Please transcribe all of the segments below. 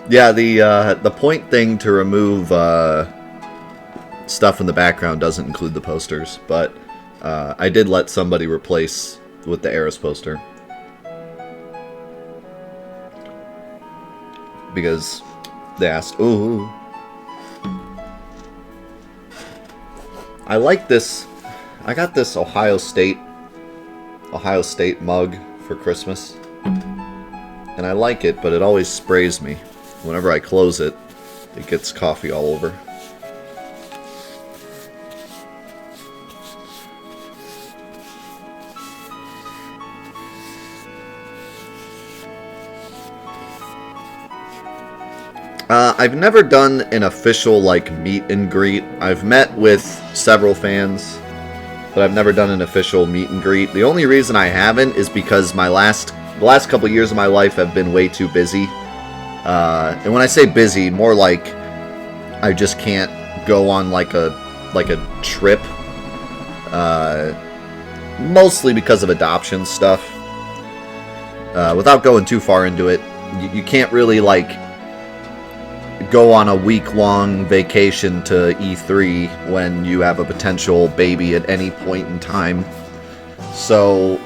Yeah, the point thing to remove stuff in the background doesn't include the posters, but I did let somebody replace with the Eris poster. Because they asked, ooh. I like this. I got this Ohio State mug for Christmas. And I like it, but it always sprays me. Whenever I close it, it gets coffee all over. I've never done an official, like, meet and greet. I've met with several fans, but I've never done an official meet and greet. The only reason I haven't is because the last couple years of my life have been way too busy. And when I say busy, more like I just can't go on like a trip. Mostly because of adoption stuff. Without going too far into it, you can't really, like, go on a week-long vacation to E3 when you have a potential baby at any point in time. So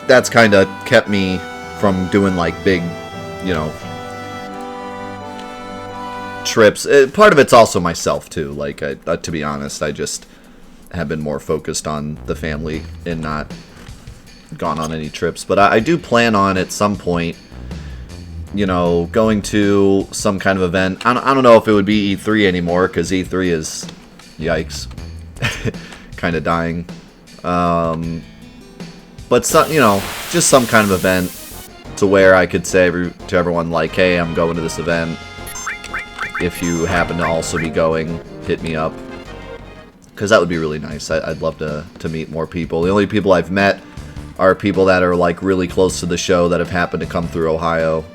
that's kind of kept me from doing, like, big, trips. Part of it's also myself, too. Like, to be honest, I just have been more focused on the family and not gone on any trips. But I do plan on, at some point, going to some kind of event. I don't know if it would be E3 anymore, because E3 is, yikes, kind of dying. But, just some kind of event to where I could say to everyone, like, hey, I'm going to this event. If you happen to also be going, hit me up. Because that would be really nice. I'd love to meet more people. The only people I've met are people that are, like, really close to the show that have happened to come through Ohio.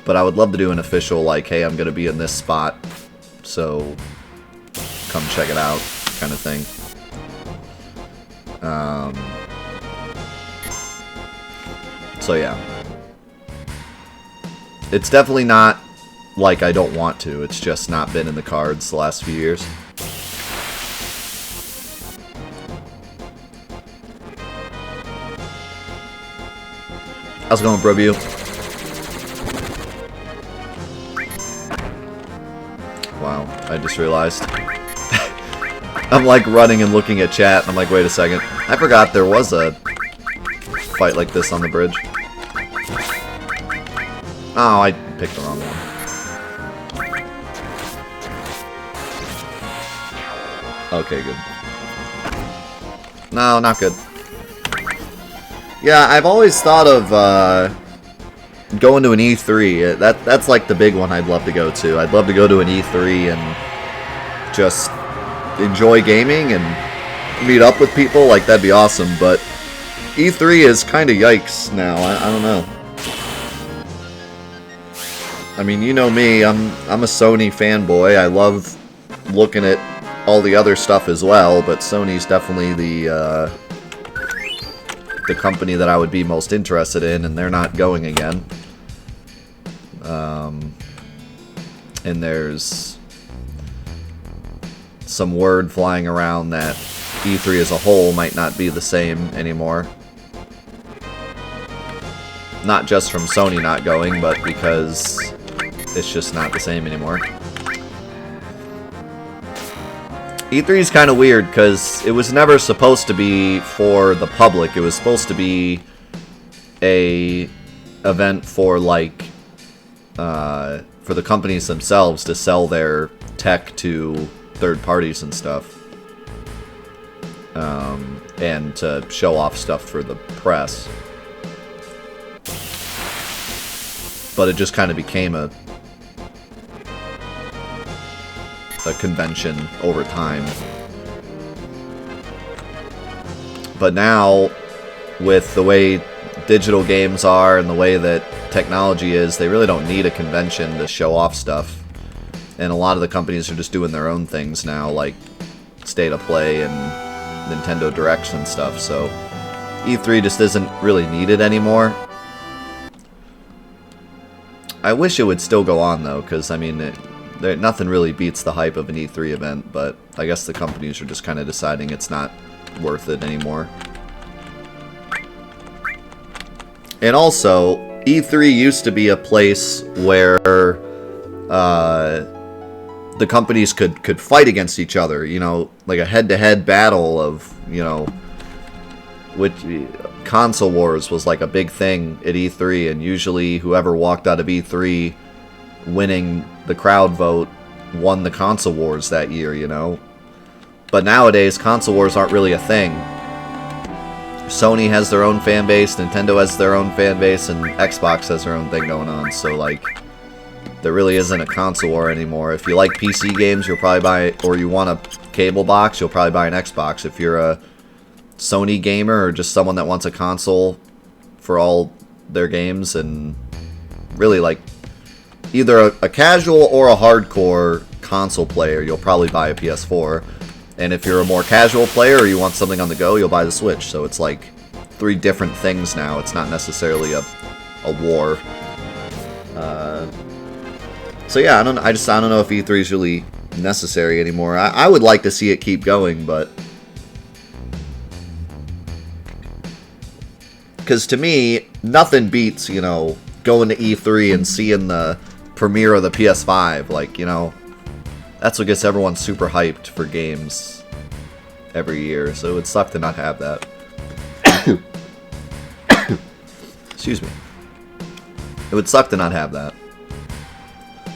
But I would love to do an official, like, hey, I'm going to be in this spot, so come check it out, kind of thing. So yeah. It's definitely not like I don't want to, it's just not been in the cards the last few years. How's it going, Brobue? Wow, I just realized. I'm like running and looking at chat, and I'm like, wait a second. I forgot there was a fight like this on the bridge. Oh, I picked the wrong one. Okay, good. No, not good. Yeah, I've always thought of going to an E3. That's like the big one I'd love to go to. I'd love to go to an E3 and just enjoy gaming and meet up with people. Like, that'd be awesome. But E3 is kind of yikes now. I don't know. I mean, you know me. I'm a Sony fanboy. I love looking at all the other stuff as well. But Sony's definitely the company that I would be most interested in, and they're not going again. And there's some word flying around that E3 as a whole might not be the same anymore. Not just from Sony not going, but because it's just not the same anymore. E3 is kind of weird because it was never supposed to be for the public. It was supposed to be a event for, like, for the companies themselves to sell their tech to third parties and stuff, and to show off stuff for the press. But it just kind of became a convention over time. But now, with the way digital games are and the way that technology is, they really don't need a convention to show off stuff. And a lot of the companies are just doing their own things now, like State of Play and Nintendo Directs and stuff, so E3 just isn't really needed anymore. I wish it would still go on, though, because, I mean, nothing really beats the hype of an E3 event, but I guess the companies are just kind of deciding it's not worth it anymore. And also, E3 used to be a place where the companies could fight against each other, you know, like a head-to-head battle of, you know, which console wars was like a big thing at E3, and usually whoever walked out of E3 winning the crowd vote won the console wars that year, you know. But nowadays, console wars aren't really a thing. Sony has their own fan base, Nintendo has their own fan base, and Xbox has their own thing going on, so like there really isn't a console war anymore. If you like PC games, you'll probably buy, or you want a cable box, you'll probably buy an Xbox. If you're a Sony gamer or just someone that wants a console for all their games, and really like either a casual or a hardcore console player, you'll probably buy a PS4. And if you're a more casual player or you want something on the go, you'll buy the Switch. So it's like 3 different things now. It's not necessarily a war. So yeah, I don't know if E3 is really necessary anymore. I would like to see it keep going, but because to me, nothing beats, you know, going to E3 and seeing the premiere of the PS5. Like, you know, that's what gets everyone super hyped for games every year. So it would suck to not have that. Excuse me. It would suck to not have that.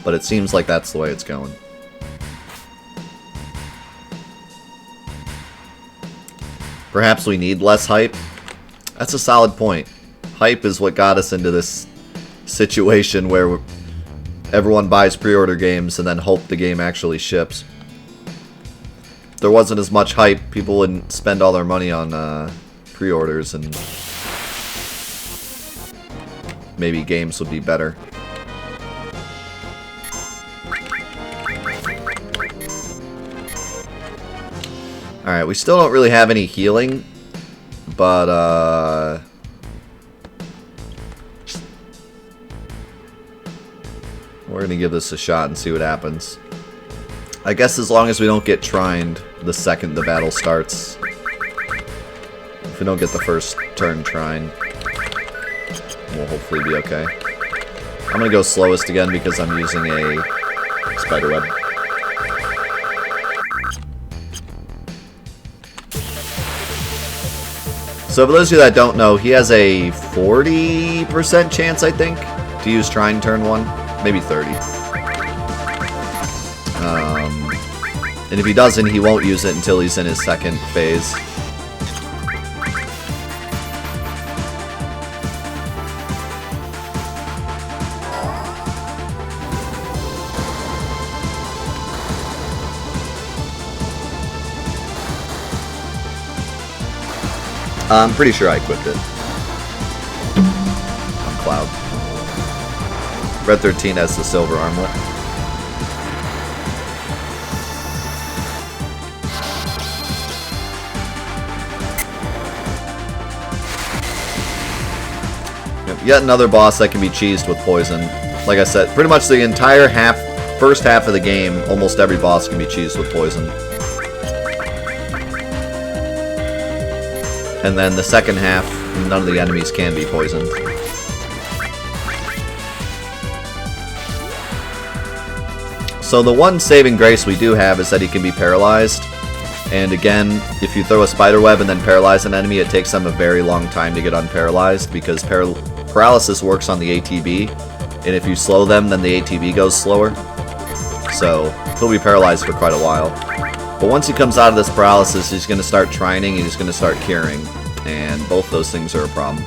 But it seems like that's the way it's going. Perhaps we need less hype? That's a solid point. Hype is what got us into this situation where everyone buys pre-order games and then hope the game actually ships. If there wasn't as much hype, people wouldn't spend all their money on pre-orders, and maybe games would be better. Alright, we still don't really have any healing, but we're gonna give this a shot and see what happens. I guess as long as we don't get trined the second the battle starts. If we don't get the first turn trine, we'll hopefully be okay. I'm gonna go slowest again because I'm using a spiderweb. So for those of you that don't know, he has a 40% chance, I think, to use Trine turn 1. Maybe 30. And if he doesn't, he won't use it until he's in his second phase. I'm pretty sure I equipped it on Cloud. Red 13 has the silver armlet. Yet another boss that can be cheesed with poison. Like I said, pretty much the entire first half of the game, almost every boss can be cheesed with poison. And then the second half, none of the enemies can be poisoned. So the one saving grace we do have is that he can be paralyzed. And again, if you throw a spiderweb and then paralyze an enemy, it takes them a very long time to get unparalyzed, because paralysis works on the ATB. And if you slow them, then the ATB goes slower. So he'll be paralyzed for quite a while. But once he comes out of this paralysis, he's going to start trining and he's going to start curing. And both those things are a problem.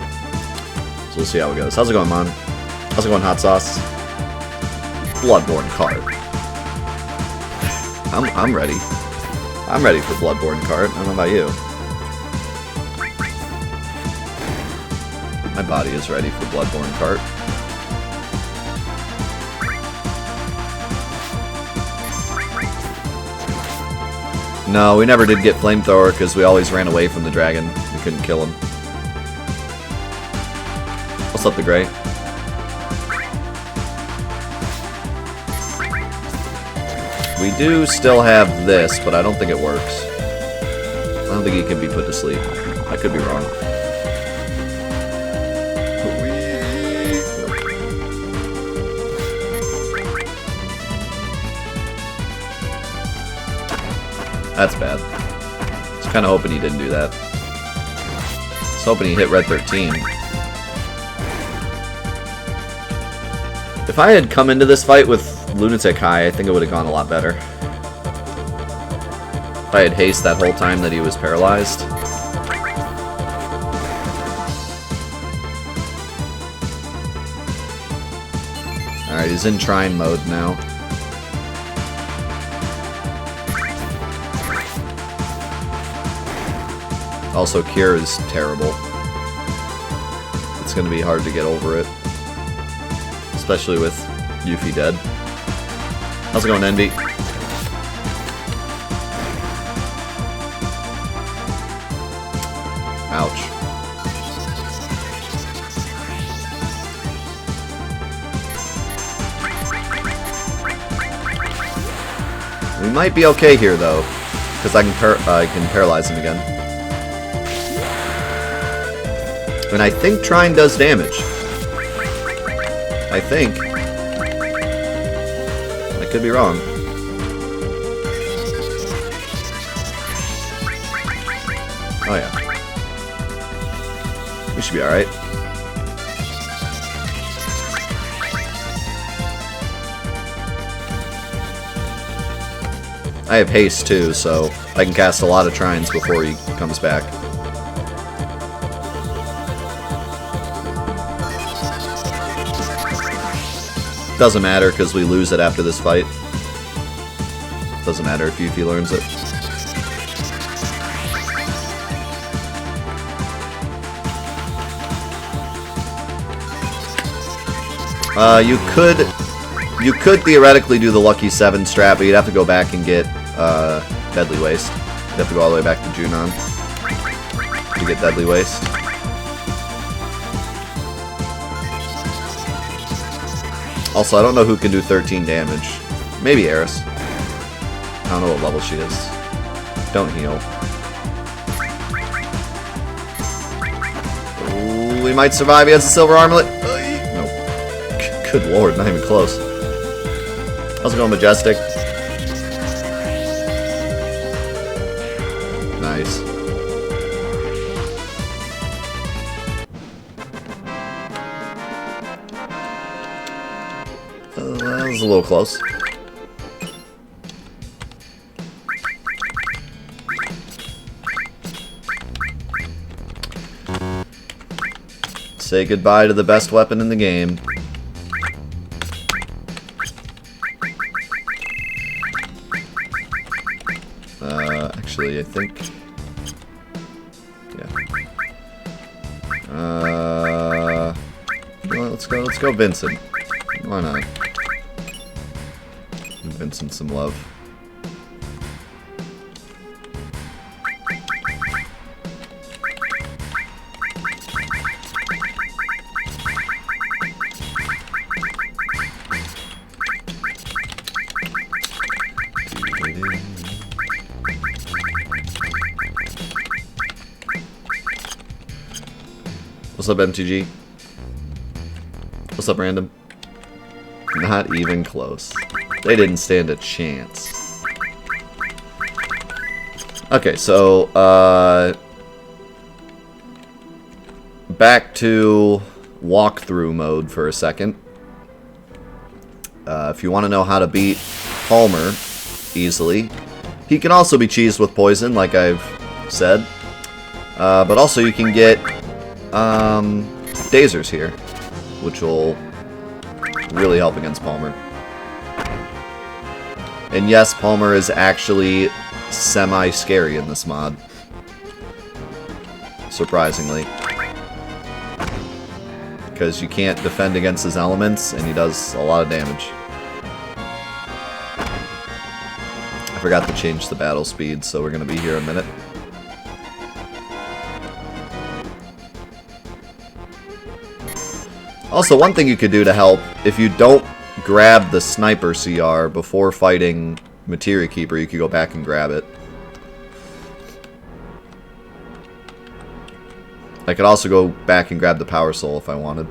So we'll see how it goes. How's it going, Mon? How's it going, Hot Sauce? Bloodborne cart. I'm ready. I'm ready for Bloodborne cart. I don't know about you. My body is ready for Bloodborne cart. No, we never did get Flamethrower because we always ran away from the dragon. We couldn't kill him. What's up, the Gray? We do still have this, but I don't think it works. I don't think he can be put to sleep. I could be wrong. That's bad. I was kind of hoping he didn't do that. I was hoping he hit red 13. If I had come into this fight with Lunatic High, I think it would have gone a lot better. If I had haste that whole time that he was paralyzed. Alright, he's in Trine mode now. Also, Cure is terrible. It's going to be hard to get over it. Especially with Yuffie dead. How's it going, Envy? Ouch. We might be okay here, though. Because I can paralyze him again. And I think Trine does damage. I think. I could be wrong. Oh yeah. We should be alright. I have haste too, so I can cast a lot of Trines before he comes back. Doesn't matter, because we lose it after this fight. Doesn't matter if Yuffie learns it. You could theoretically do the Lucky 7 strat, but you'd have to go back and get Deadly Waste. You'd have to go all the way back to Junon to get Deadly Waste. Also, I don't know who can do 13 damage. Maybe Eris. I don't know what level she is. Don't heal. Ooh, we might survive. He has a silver armlet. Nope. Good lord, not even close. How's it going, Majestic? Nice. That was a little close. Say goodbye to the best weapon in the game. Actually, I think... Yeah. Well, let's go Vincent. Why not? Give Vincent some love. What's up, MTG? What's up, Random? Not even close. They didn't stand a chance. Okay, so, back to walkthrough mode for a second. If you want to know how to beat Palmer easily, he can also be cheesed with poison, like I've said. But also you can get Dazers here, which will really help against Palmer. And yes, Palmer is actually semi-scary in this mod. Surprisingly. Because you can't defend against his elements, and he does a lot of damage. I forgot to change the battle speed, so we're going to be here a minute. Also, one thing you could do to help, if you don't grab the sniper CR before fighting Materia Keeper, you could go back and grab it. I could also go back and grab the Power Soul if I wanted,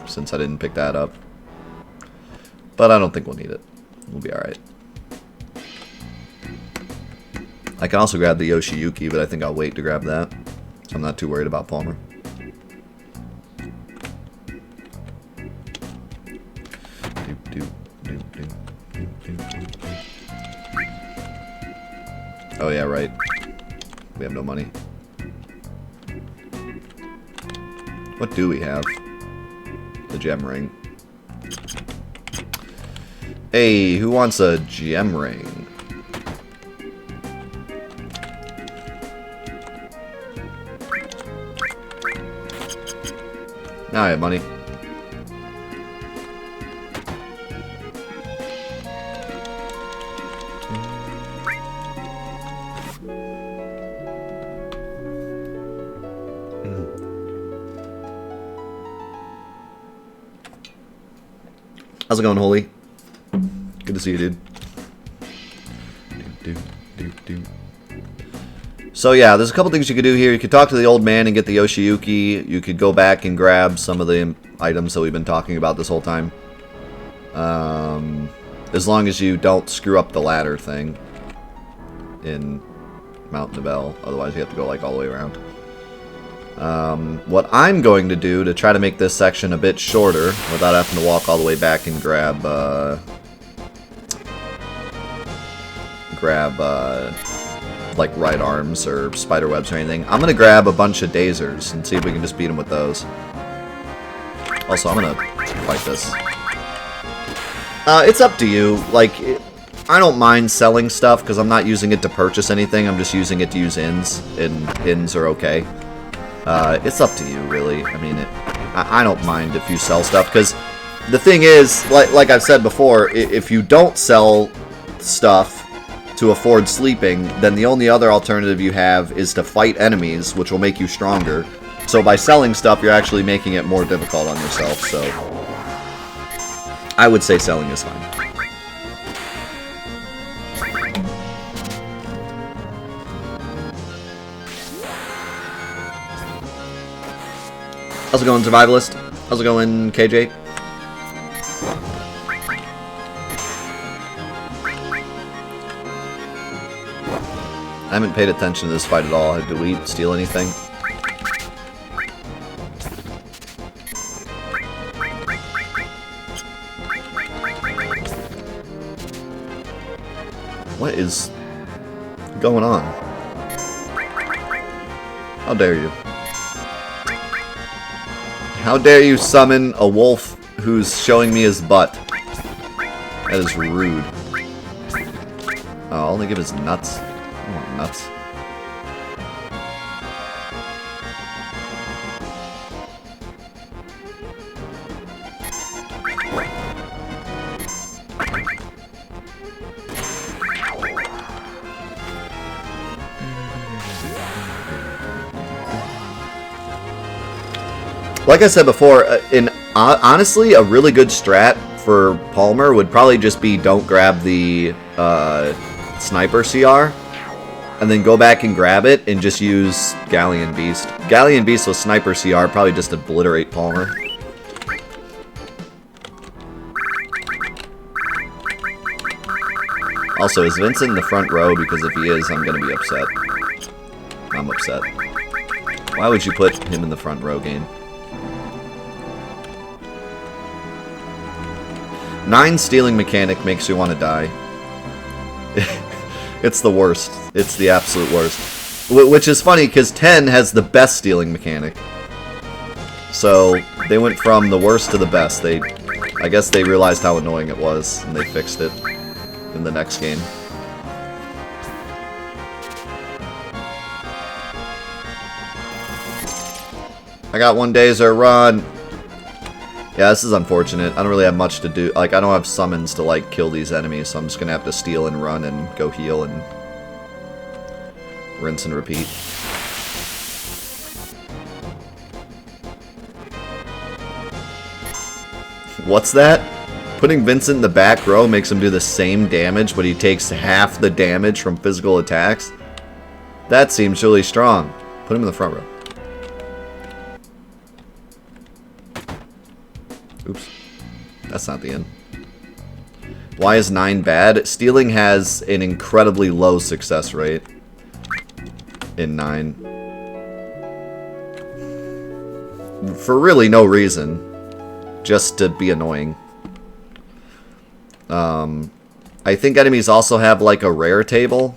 since I didn't pick that up. But I don't think we'll need it. We'll be alright. I can also grab the Yoshiyuki, but I think I'll wait to grab that. So I'm not too worried about Palmer. Oh yeah, right. We have no money. What do we have? The gem ring. Hey, who wants a gem ring? Now I have money. How's it going, Holy? Good to see you, dude. So yeah, there's a couple things you could do here. You could talk to the old man and get the Yoshiyuki. You could go back and grab some of the items that we've been talking about this whole time. As long as you don't screw up the ladder thing in Mount Nibel. Otherwise you have to go like all the way around. What I'm going to do to try to make this section a bit shorter without having to walk all the way back and grab like right arms or spider webs or anything. I'm gonna grab a bunch of dazers and see if we can just beat them with those. Also, I'm gonna fight this. It's up to you. Like, I don't mind selling stuff because I'm not using it to purchase anything. I'm just using it to use ins, and ins are okay. It's up to you, really. I mean, I don't mind if you sell stuff, because the thing is, like I've said before, if you don't sell stuff to afford sleeping, then the only other alternative you have is to fight enemies, which will make you stronger. So by selling stuff, you're actually making it more difficult on yourself, so I would say selling is fine. How's it going, Survivalist? How's it going, KJ? I haven't paid attention to this fight at all. Did we steal anything? What is going on? How dare you? How dare you summon a wolf who's showing me his butt? That is rude. Oh, I'll only give his nuts. I want nuts. Like I said before, honestly, a really good strat for Palmer would probably just be don't grab the Sniper CR, and then go back and grab it and just use Galleon Beast. Galleon Beast with Sniper CR probably just obliterate Palmer. Also, is Vincent in the front row? Because if he is, I'm going to be upset. I'm upset. Why would you put him in the front row, game? 9 stealing mechanic makes you want to die. It's the worst. It's the absolute worst. Which is funny, because 10 has the best stealing mechanic. So, they went from the worst to the best. I guess they realized how annoying it was, and they fixed it in the next game. I got one Dazer, run! Yeah, this is unfortunate. I don't really have much to do. Like, I don't have summons to, like, kill these enemies, so I'm just gonna have to steal and run and go heal and rinse and repeat. What's that? Putting Vincent in the back row makes him do the same damage, but he takes half the damage from physical attacks. That seems really strong. Put him in the front row. Oops. That's not the end. Why is 9 bad? Stealing has an incredibly low success rate in 9. For really no reason. Just to be annoying. I think enemies also have like a rare table.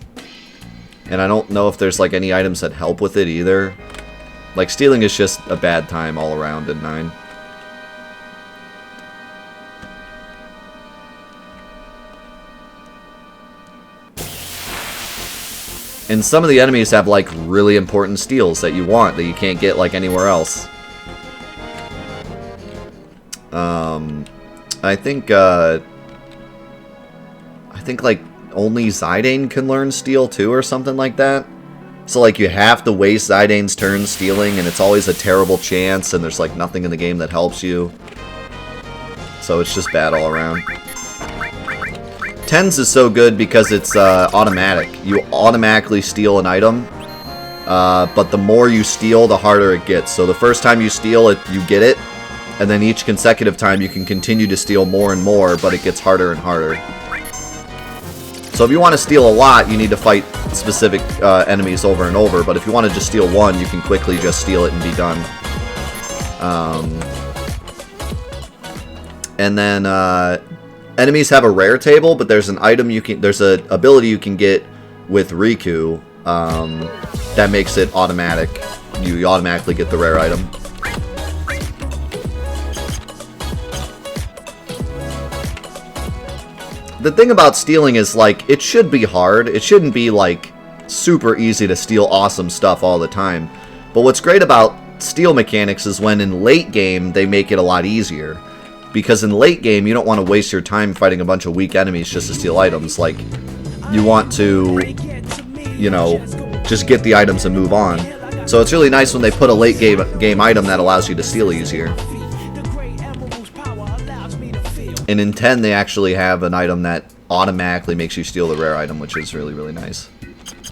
And I don't know if there's like any items that help with it either. Like stealing is just a bad time all around in 9. And some of the enemies have like really important steals that you want that you can't get like anywhere else. I think like only Zidane can learn steal too or something like that. So like you have to waste Zidane's turn stealing and it's always a terrible chance and there's like nothing in the game that helps you. So it's just bad all around. 10s is so good because it's automatic. You automatically steal an item, but the more you steal, the harder it gets. So the first time you steal it, you get it, and then each consecutive time you can continue to steal more and more, but it gets harder and harder. So if you want to steal a lot, you need to fight specific enemies over and over, but if you want to just steal one, you can quickly just steal it and be done. And then enemies have a rare table, but there's an item there's an ability you can get with Riku that makes it automatic. You automatically get the rare item. The thing about stealing is, like, it should be hard. It shouldn't be, like, super easy to steal awesome stuff all the time. But what's great about steal mechanics is when in late game, they make it a lot easier. Because in late game, you don't want to waste your time fighting a bunch of weak enemies just to steal items. Like, you want to, you know, just get the items and move on. So it's really nice when they put a late game item that allows you to steal easier. And in 10, they actually have an item that automatically makes you steal the rare item, which is really, really nice.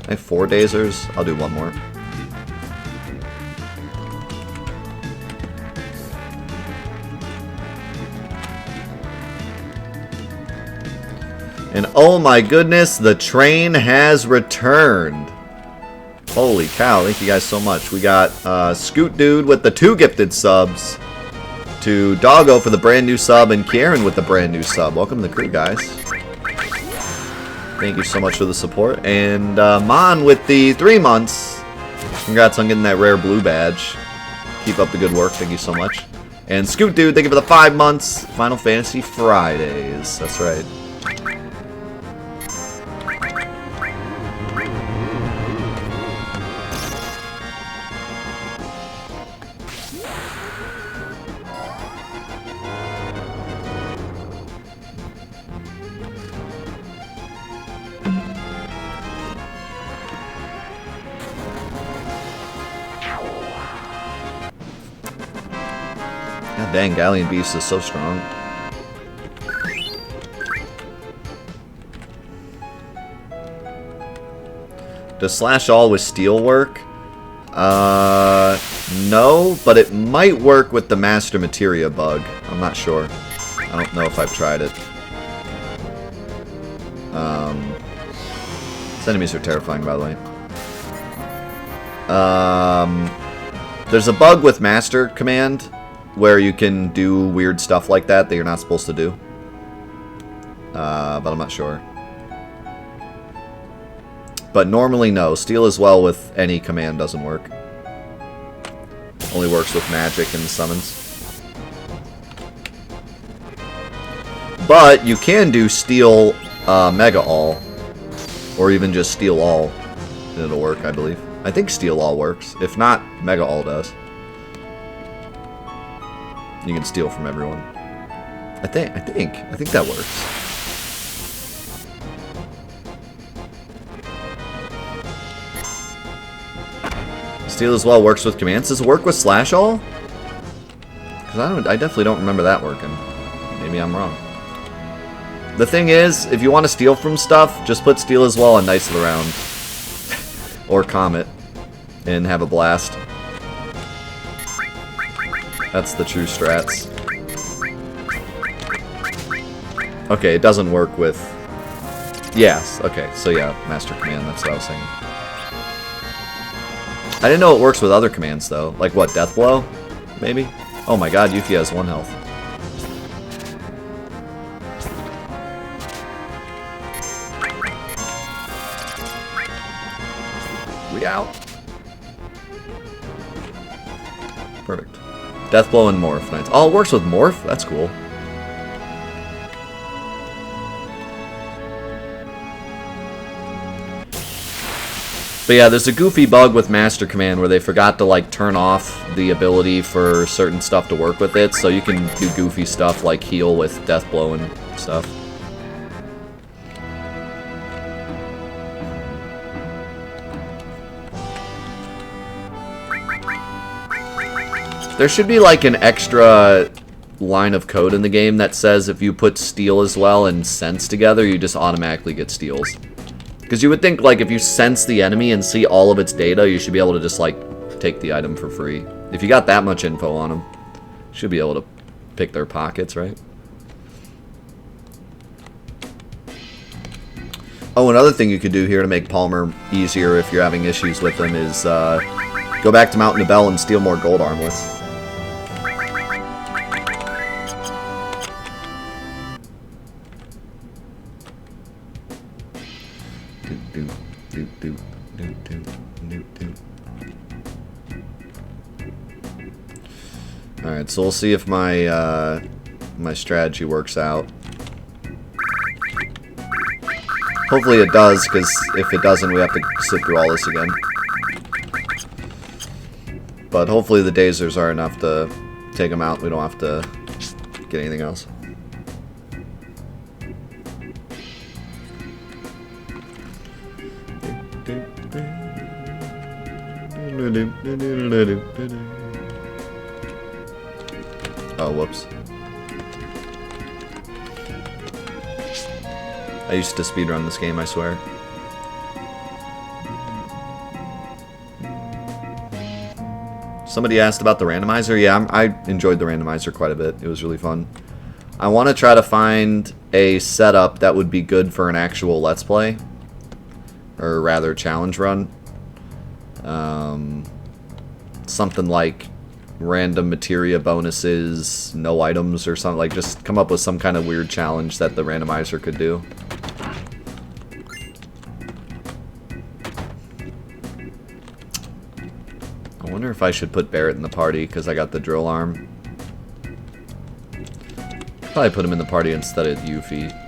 I have 4 dazers. I'll do one more. And oh my goodness, the train has returned. Holy cow, thank you guys so much. We got Scoot Dude with the 2 gifted subs. To Doggo for the brand new sub, and Kieran with the brand new sub. Welcome to the crew, guys. Thank you so much for the support. And Mon with the 3 months. Congrats on getting that rare blue badge. Keep up the good work. Thank you so much. And Scoot Dude, thank you for the 5 months. Final Fantasy Fridays. That's right. Dang, Galleon Beast is so strong. Does Slash All with Steel work? No, but it might work with the Master Materia bug. I'm not sure. I don't know if I've tried it. These enemies are terrifying, by the way. There's a bug with Master Command where you can do weird stuff like that you're not supposed to do. But I'm not sure. But normally, no. Steal as well with any command doesn't work. Only works with magic and summons. But you can do Steal Mega All. Or even just Steal All. And it'll work, I believe. I think Steal All works. If not, Mega All does. You can steal from everyone. I think that works. Steal as well works with commands. Does it work with Slash All? Because I definitely don't remember that working. Maybe I'm wrong. The thing is, if you want to steal from stuff, just put steal as well and Knights of the Round. Or Comet. And have a blast. That's the true strats. Okay, it doesn't work with... Yes, okay, so yeah, Master Command, that's what I was saying. I didn't know it works with other commands, though. Like, what, Death Blow? Maybe? Oh my god, Yuffie has 1 health. We out. Perfect. Death Blow and Morph. Nice. Oh, it works with Morph? That's cool. But yeah, there's a goofy bug with Master Command where they forgot to, like, turn off the ability for certain stuff to work with it, so you can do goofy stuff like heal with Death Blow and stuff. There should be, like, an extra line of code in the game that says if you put Steal as well and Sense together, you just automatically get Steals. Because you would think, like, if you sense the enemy and see all of its data, you should be able to just, like, take the item for free. If you got that much info on them, you should be able to pick their pockets, right? Oh, another thing you could do here to make Palmer easier if you're having issues with him is go back to Mountain of Bell and steal more gold armlets. Alright, so we'll see if my my strategy works out. Hopefully it does, because if it doesn't, we have to sit through all this again. But hopefully the Dazers are enough to take them out. We don't have to get anything else. Oh, whoops. I used to speedrun this game, I swear. Somebody asked about the randomizer. Yeah, I enjoyed the randomizer quite a bit. It was really fun. I want to try to find a setup that would be good for an actual Let's Play. Or rather, challenge run. Something like random materia bonuses, no items or something. Like, just come up with some kind of weird challenge that the randomizer could do. I wonder if I should put Barrett in the party because I got the drill arm. Probably put him in the party instead of Yuffie.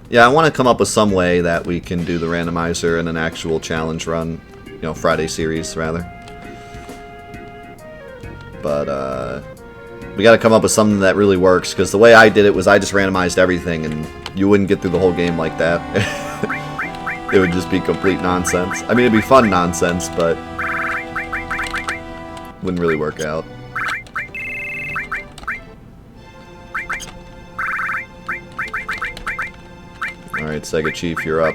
Yeah, I want to come up with some way that we can do the randomizer in an actual challenge run. You know, Friday series, rather. But, we gotta come up with something that really works, because the way I did it was I just randomized everything, and you wouldn't get through the whole game like that. It would just be complete nonsense. I mean, it'd be fun nonsense, but wouldn't really work out. Alright, Sega Chief, you're up.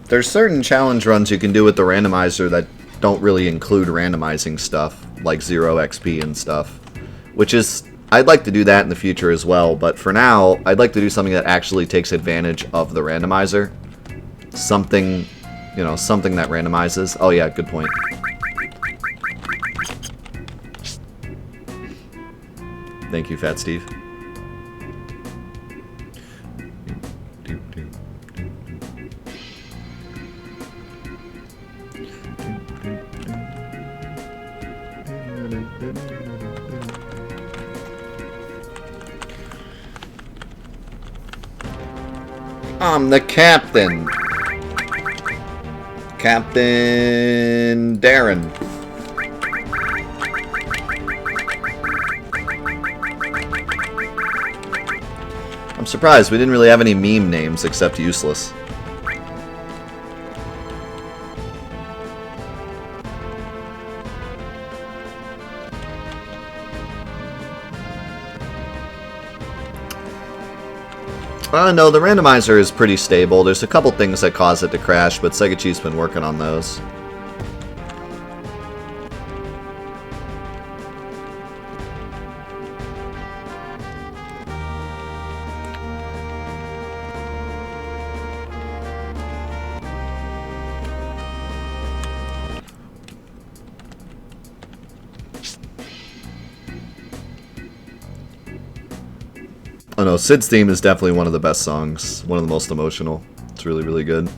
There's certain challenge runs you can do with the randomizer that don't really include randomizing stuff, like 0 XP and stuff. Which is, I'd like to do that in the future as well, but for now, I'd like to do something that actually takes advantage of the randomizer. Something, you know, something that randomizes. Oh yeah, good point. Thank you, Fat Steve. I'm the captain. Captain Darren. I'm surprised we didn't really have any meme names except useless. No, the randomizer is pretty stable. There's a couple things that cause it to crash, but Sega Chief's been working on those. Oh no, Sid's theme is definitely one of the best songs. One of the most emotional. It's really, really good.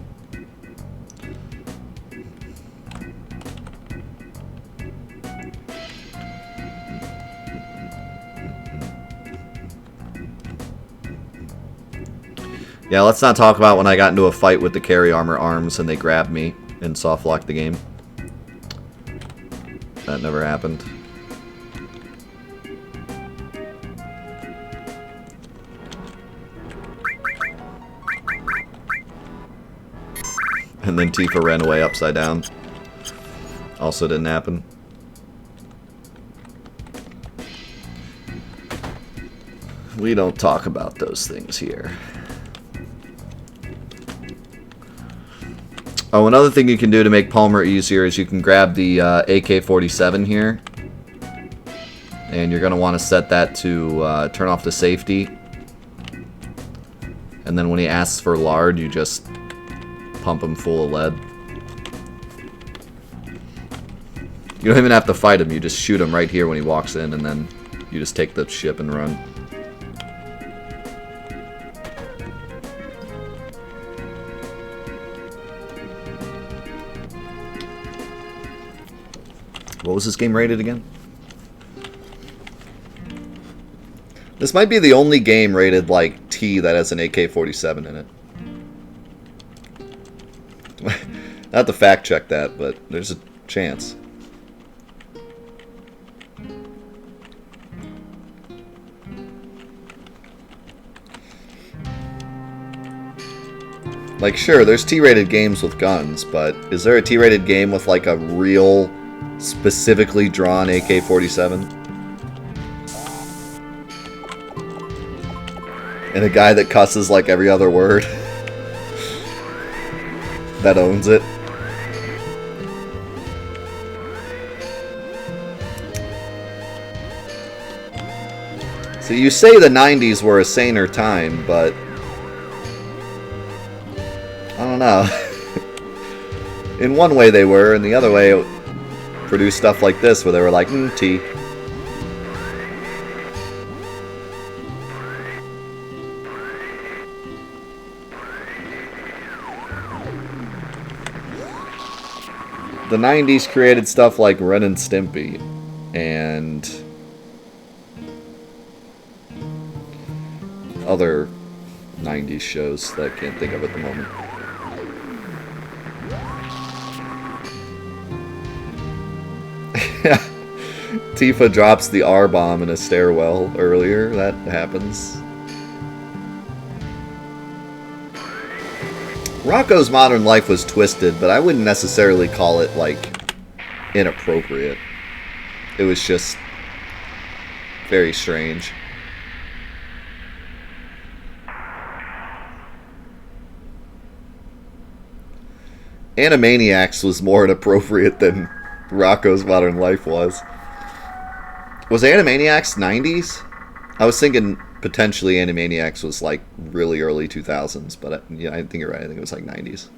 Yeah, let's not talk about when I got into a fight with the Carry Armor Arms and they grabbed me and soft locked the game. That never happened. And then Tifa ran away upside down. Also didn't happen. We don't talk about those things here. Oh, another thing you can do to make Palmer easier is you can grab the AK-47 here. And you're going to want to set that to turn off the safety. And then when he asks for lard, you just pump him full of lead. You don't even have to fight him, you just shoot him right here when he walks in, and then you just take the ship and run. What was this game rated again? This might be the only game rated like T that has an AK-47 in it. Not to fact check that, but there's a chance. Like, sure, there's T-rated games with guns, but is there a T-rated game with like a real, specifically drawn AK-47? And a guy that cusses like every other word that owns it? So you say the 90s were a saner time, but I don't know. In one way they were, and the other way it produced stuff like this where they were like, T. The 90s created stuff like Ren and Stimpy and other 90s shows that I can't think of at the moment. Tifa drops the R-bomb in a stairwell earlier. That happens. Rocco's Modern Life was twisted, but I wouldn't necessarily call it, like, inappropriate. It was just very strange. Animaniacs was more inappropriate than Rocco's Modern Life was. Was Animaniacs 90s? I was thinking potentially Animaniacs was like really early 2000s, but yeah, I think you're right. I think it was like 90s.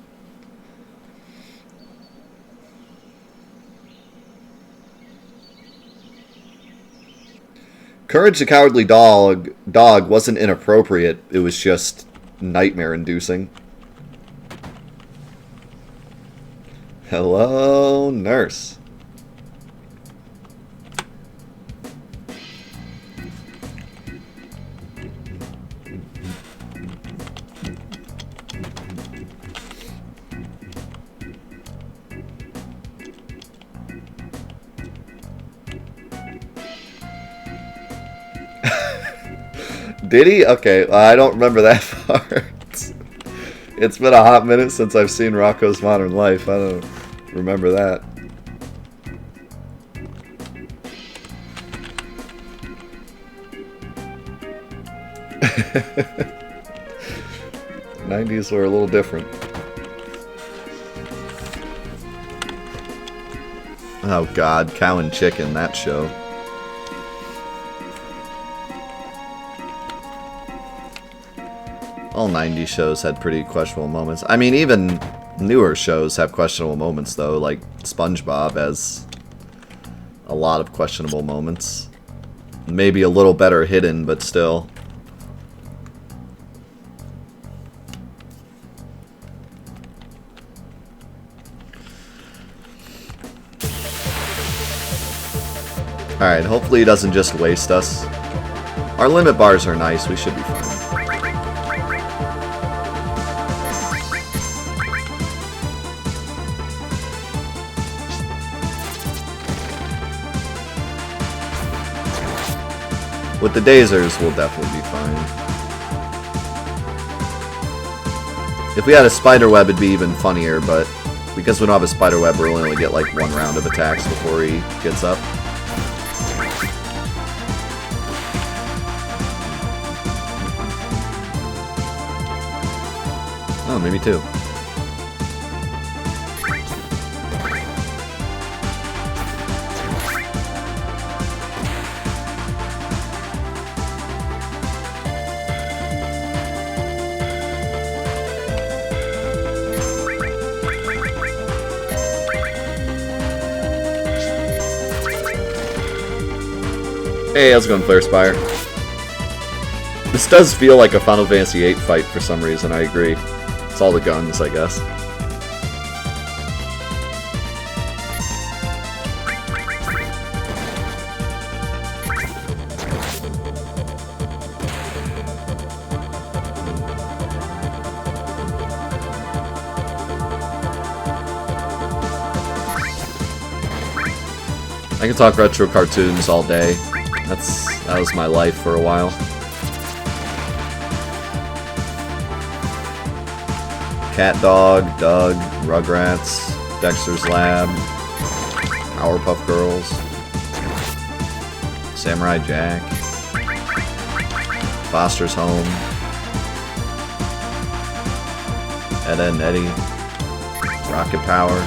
Courage the Cowardly Dog wasn't inappropriate. It was just nightmare-inducing. Hello, nurse. Did he? Okay, I don't remember that part. It's been a hot minute since I've seen Rocko's Modern Life. I don't remember that. '90s were a little different. Oh God, Cow and Chicken, that show. All 90s shows had pretty questionable moments. I mean, even newer shows have questionable moments, though. Like, SpongeBob has a lot of questionable moments. Maybe a little better hidden, but still. Alright, hopefully he doesn't just waste us. Our limit bars are nice, we should be fine. With the Dazers, we'll definitely be fine. If we had a spider web, it'd be even funnier, but because we don't have a spider web, we'll only get like one round of attacks before he gets up. Oh, maybe two. Hey, how's it going, Flare Spire? This does feel like a Final Fantasy VIII fight for some reason, I agree. It's all the guns, I guess. I can talk retro cartoons all day. That was my life for a while. Cat Dog, Doug, Rugrats, Dexter's Lab, Powerpuff Girls, Samurai Jack, Foster's Home, Ed, Edd n Eddy, Rocket Power,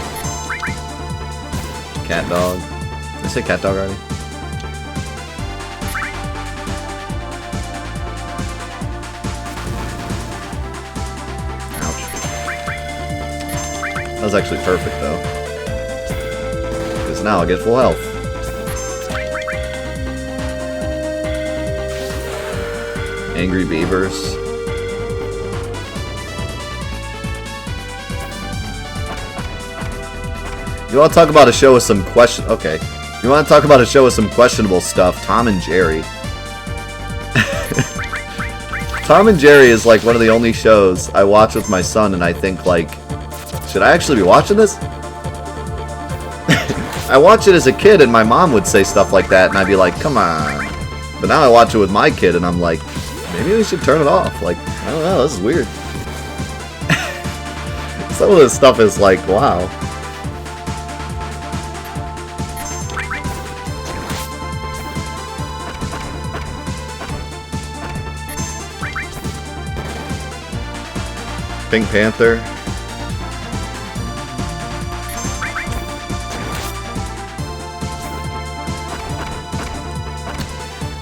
Cat Dog. Did I say Cat Dog already? That was actually perfect, though. Because now I get full health. Angry Beavers. You want to talk about a show with some Okay. You want to talk about a show with some questionable stuff? Tom and Jerry. Tom and Jerry is like one of the only shows I watch with my son, and I think like, should I actually be watching this? I watch it as a kid and my mom would say stuff like that and I'd be like, come on. But now I watch it with my kid and I'm like, maybe we should turn it off. Like, I don't know, this is weird. Some of this stuff is like, wow. Pink Panther.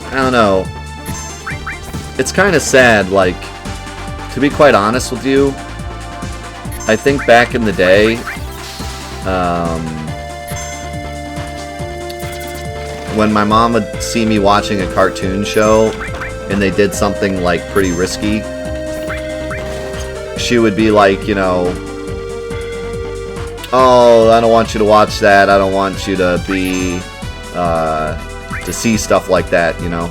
I don't know. It's kind of sad, like, to be quite honest with you, I think back in the day, when my mom would see me watching a cartoon show and they did something, like, pretty risky, she would be like, you know, oh, I don't want you to watch that, I don't want you to be, to see stuff like that, you know.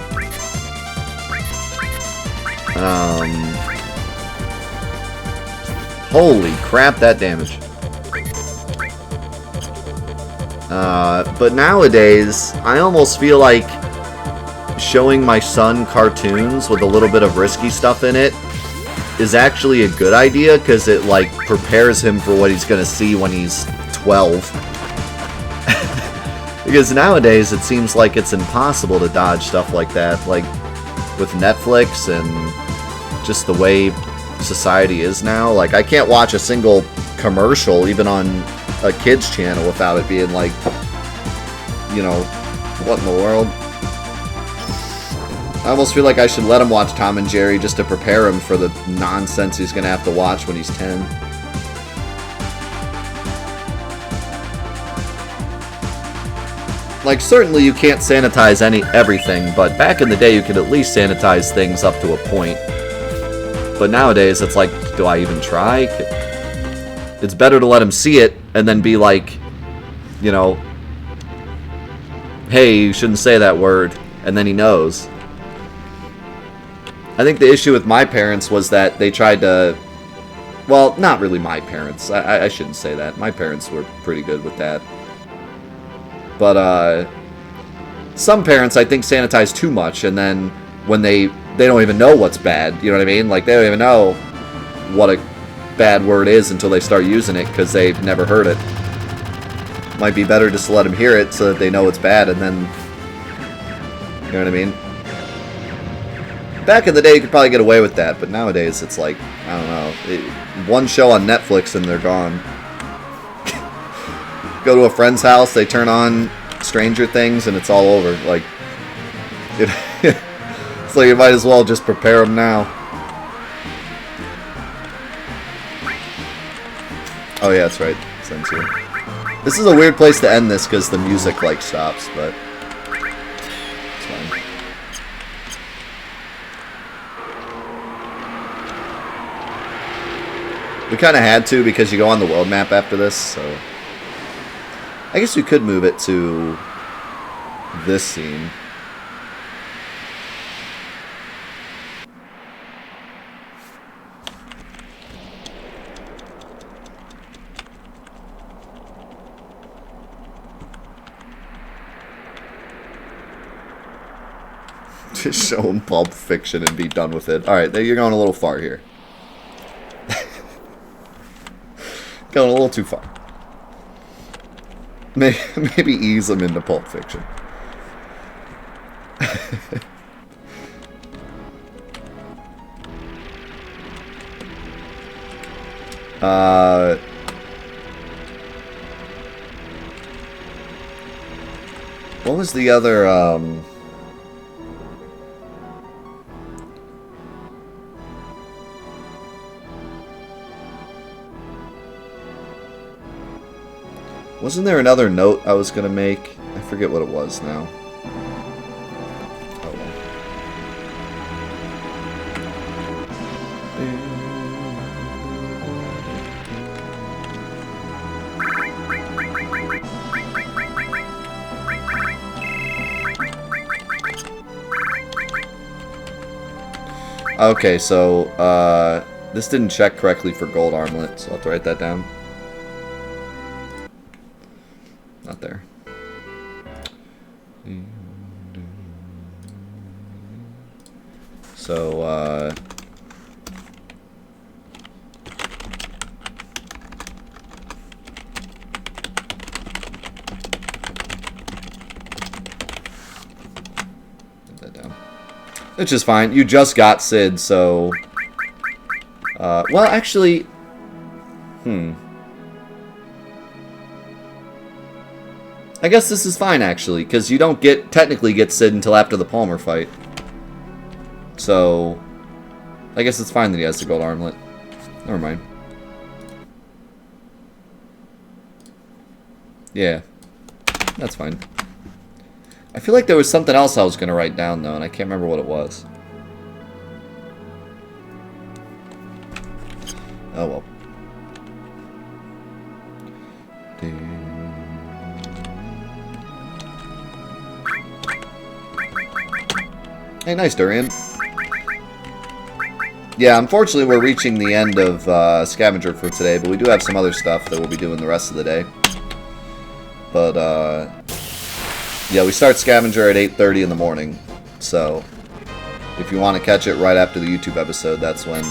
Holy crap, that damage. But nowadays, I almost feel like showing my son cartoons with a little bit of risky stuff in it is actually a good idea, because it, like, prepares him for what he's going to see when he's 12. Because nowadays, it seems like it's impossible to dodge stuff like that, like, with Netflix and just the way society is now. Like, I can't watch a single commercial, even on a kid's channel, without it being like, you know, what in the world? I almost feel like I should let him watch Tom and Jerry just to prepare him for the nonsense he's going to have to watch when he's 10. Like, certainly you can't sanitize everything, but back in the day you could at least sanitize things up to a point. But nowadays it's like, do I even try? It's better to let him see it and then be like, you know, hey, you shouldn't say that word, and then he knows. I think the issue with my parents was that they tried to... Well, not really my parents. I shouldn't say that. My parents were pretty good with that. But, some parents, I think, sanitize too much, and then when they don't even know what's bad, you know what I mean? Like, they don't even know what a bad word is until they start using it, because they've never heard it. Might be better just to let them hear it so that they know it's bad, and then... You know what I mean? Back in the day, you could probably get away with that, but nowadays, it's like, I don't know. One show on Netflix, and they're gone. Go to a friend's house, they turn on Stranger Things, and it's all over. Like, it's like you might as well just prepare them now. Oh yeah, that's right. Censor. This is a weird place to end this because the music like stops, but it's fine. We kind of had to because you go on the world map after this, so I guess we could move it to this scene. Just show him Pulp Fiction and be done with it. Alright, you're going a little far here. Going a little too far. Maybe ease him into Pulp Fiction. What was the other, wasn't there another note I was going to make? I forget what it was now. Oh well. Okay, so, this didn't check correctly for gold armlet, so I'll have to write that down. Not there. So, put that down. Which is fine. You just got Sid, so... well, actually... I guess this is fine, actually, because you don't technically get Sid until after the Palmer fight. So, I guess it's fine that he has the gold armlet. Never mind. Yeah, that's fine. I feel like there was something else I was going to write down, though, and I can't remember what it was. Oh, well. Hey, nice, Durian. Yeah, unfortunately we're reaching the end of Scavenger for today, but we do have some other stuff that we'll be doing the rest of the day. But, yeah, we start Scavenger at 8:30 in the morning. So, if you want to catch it right after the YouTube episode, that's when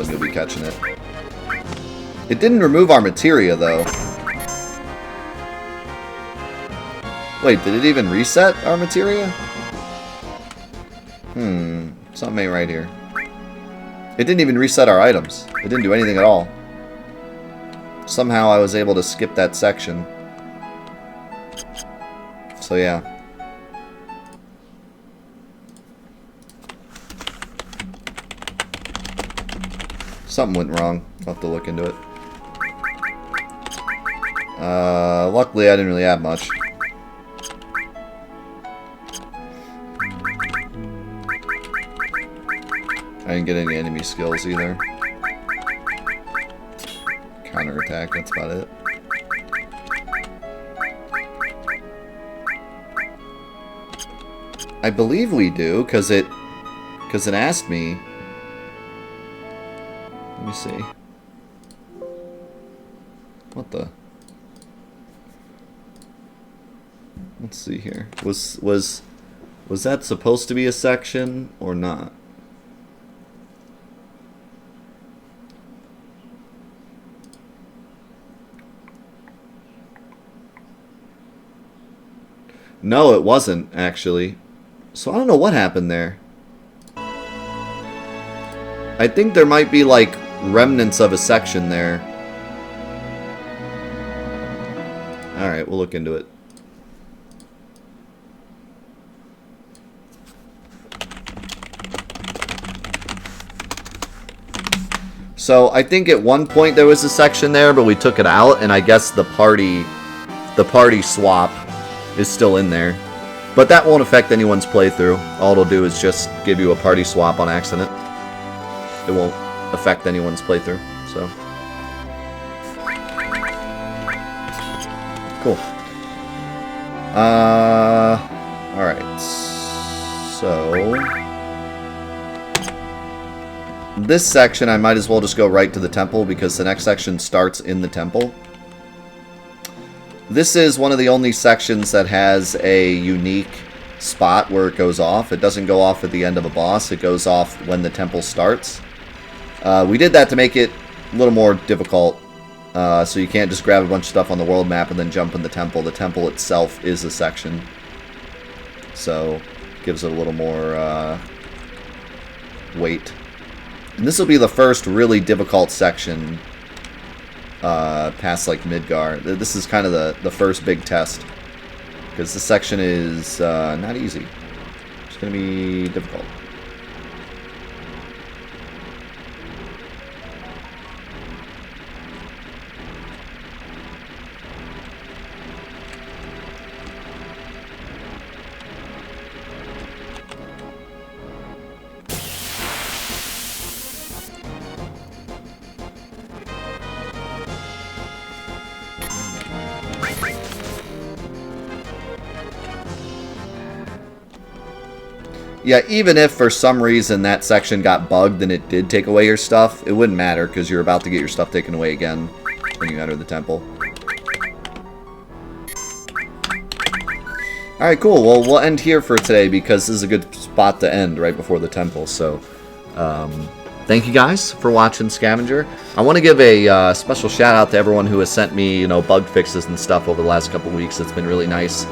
you'll be catching it. It didn't remove our materia, though. Wait, did it even reset our materia? Something ain't right here. It didn't even reset our items. It didn't do anything at all. Somehow I was able to skip that section. So yeah. Something went wrong. I'll have to look into it. Luckily I didn't really have much. I didn't get any enemy skills either. Counterattack, that's about it. I believe we do, because it asked me. Let me see. What the? Let's see here. Was that supposed to be a section or not? No, it wasn't, actually. So I don't know what happened there. I think there might be, like, remnants of a section there. Alright, we'll look into it. So I think at one point there was a section there, but we took it out, and I guess the party swap is still in there. But that won't affect anyone's playthrough. All it'll do is just give you a party swap on accident. It won't affect anyone's playthrough, so. Cool. Alright. So this section I might as well just go right to the temple because the next section starts in the temple. This is one of the only sections that has a unique spot where it goes off. It doesn't go off at the end of a boss. It goes off when the temple starts. We did that to make it a little more difficult. So you can't just grab a bunch of stuff on the world map and then jump in the temple. The temple itself is a section. So it gives it a little more weight. And this will be the first really difficult section past like Midgar. This is kind of the first big test because this section is not easy. It's going to be difficult. Yeah, even if for some reason that section got bugged and it did take away your stuff, it wouldn't matter because you're about to get your stuff taken away again when you enter the temple. Alright, cool. Well, we'll end here for today because this is a good spot to end right before the temple. So, thank you guys for watching Scavenger. I want to give a special shout out to everyone who has sent me, bug fixes and stuff over the last couple weeks. It's been really nice.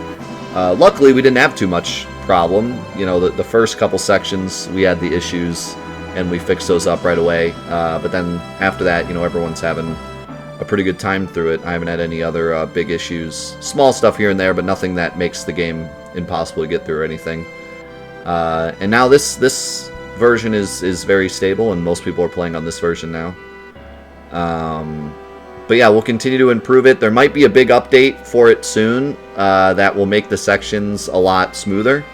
Luckily, we didn't have too much problem. The first couple sections we had the issues and we fixed those up right away. But then after that, everyone's having a pretty good time through it. I haven't had any other big issues. Small stuff here and there, but nothing that makes the game impossible to get through or anything. And now this version is very stable, and most people are playing on this version now. But yeah, we'll continue to improve it. There might be a big update for it soon that will make the sections a lot smoother.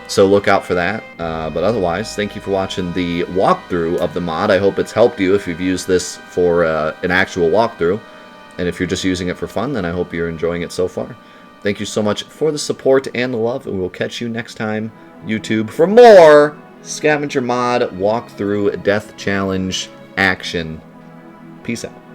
So look out for that. But otherwise, thank you for watching the walkthrough of the mod. I hope it's helped you if you've used this for an actual walkthrough. And if you're just using it for fun, then I hope you're enjoying it so far. Thank you so much for the support and the love, and we'll catch you next time, YouTube, for more Scavenger mod walkthrough death challenge action. Peace out.